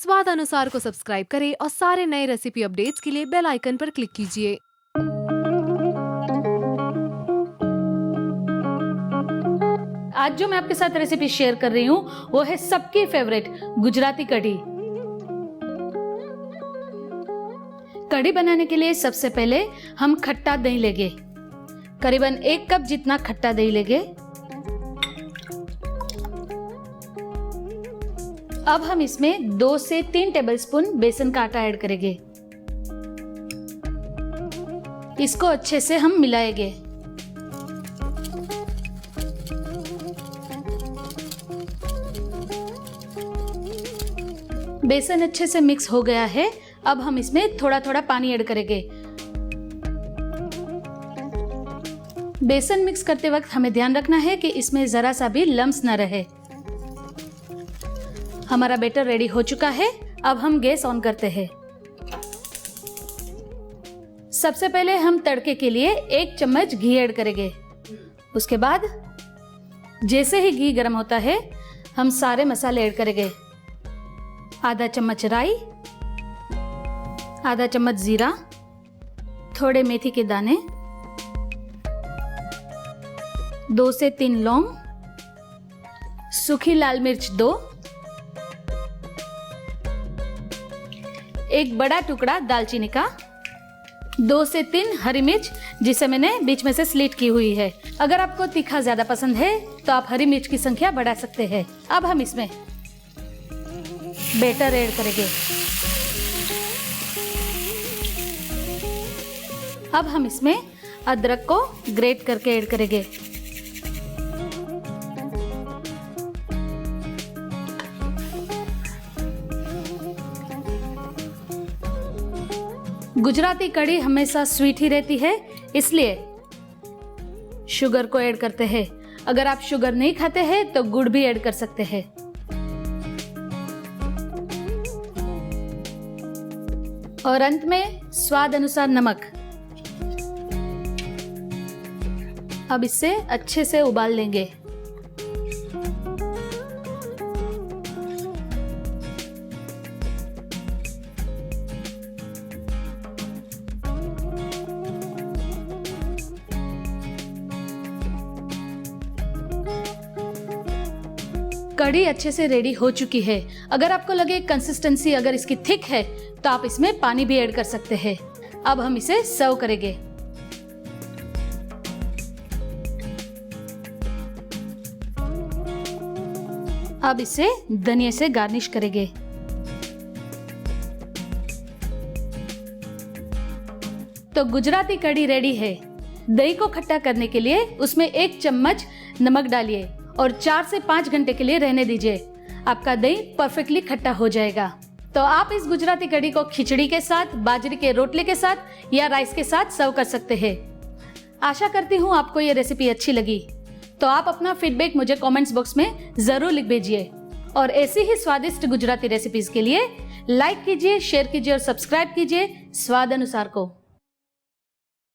स्वाद अनुसार को सब्सक्राइब करें और सारे नए रेसिपी अपडेट्स के लिए बेल आइकन पर क्लिक कीजिए। आज जो मैं आपके साथ रेसिपी शेयर कर रही हूँ वो है सबकी फेवरेट गुजराती कढ़ी। कढ़ी बनाने के लिए सबसे पहले हम खट्टा दही लेंगे। करीबन 1 कप जितना खट्टा दही लेंगे। अब हम इसमें 2 से 3 टेबलस्पून बेसन का आटा ऐड करेंगे। इसको अच्छे से हम मिलाएंगे। बेसन अच्छे से मिक्स हो गया है। अब हम इसमें थोड़ा थोड़ा पानी ऐड करेंगे। बेसन मिक्स करते वक्त हमें ध्यान रखना है कि इसमें जरा सा भी लम्स न रहे। हमारा बैटर रेडी हो चुका है। अब हम गैस ऑन करते हैं। सबसे पहले हम तड़के के लिए 1 चम्मच घी ऐड करेंगे। उसके बाद जैसे ही घी गर्म होता है हम सारे मसाले ऐड करेंगे। आधा चम्मच राई, आधा चम्मच जीरा, थोड़े मेथी के दाने, 2 से 3 लौंग, सूखी लाल मिर्च 2, एक बड़ा टुकड़ा दालचीनी का, 2 से 3 हरी मिर्च जिसे मैंने बीच में से स्लिट की हुई है। अगर आपको तीखा ज्यादा पसंद है तो आप हरी मिर्च की संख्या बढ़ा सकते हैं। अब हम इसमें बैटर ऐड करेंगे। अब हम इसमें अदरक को ग्रेट करके ऐड करेंगे। गुजराती कढ़ी हमेशा स्वीट ही रहती है, इसलिए शुगर को ऐड करते हैं। अगर आप शुगर नहीं खाते हैं तो गुड़ भी ऐड कर सकते हैं। और अंत में स्वाद अनुसार नमक। अब इसे अच्छे से उबाल लेंगे। कढ़ी अच्छे से रेडी हो चुकी है। अगर आपको लगे कंसिस्टेंसी अगर इसकी थिक है तो आप इसमें पानी भी ऐड कर सकते हैं। अब हम इसे सर्व करेंगे। अब इसे धनिया से गार्निश करेंगे। तो गुजराती कढ़ी रेडी है। दही को खट्टा करने के लिए उसमें 1 चम्मच नमक डालिए और 4 से 5 घंटे के लिए रहने दीजिए। आपका दही परफेक्टली खट्टा हो जाएगा। तो आप इस गुजराती कढ़ी को खिचड़ी के साथ, बाजरे के रोटले के साथ या राइस के साथ सर्व कर सकते हैं। आशा करती हूँ आपको ये रेसिपी अच्छी लगी। तो आप अपना फीडबैक मुझे कमेंट्स बॉक्स में जरूर लिख भेजिए। और ऐसी ही स्वादिष्ट गुजराती रेसिपीज के लिए लाइक कीजिए, शेयर कीजिए और सब्सक्राइब कीजिए स्वाद अनुसार को।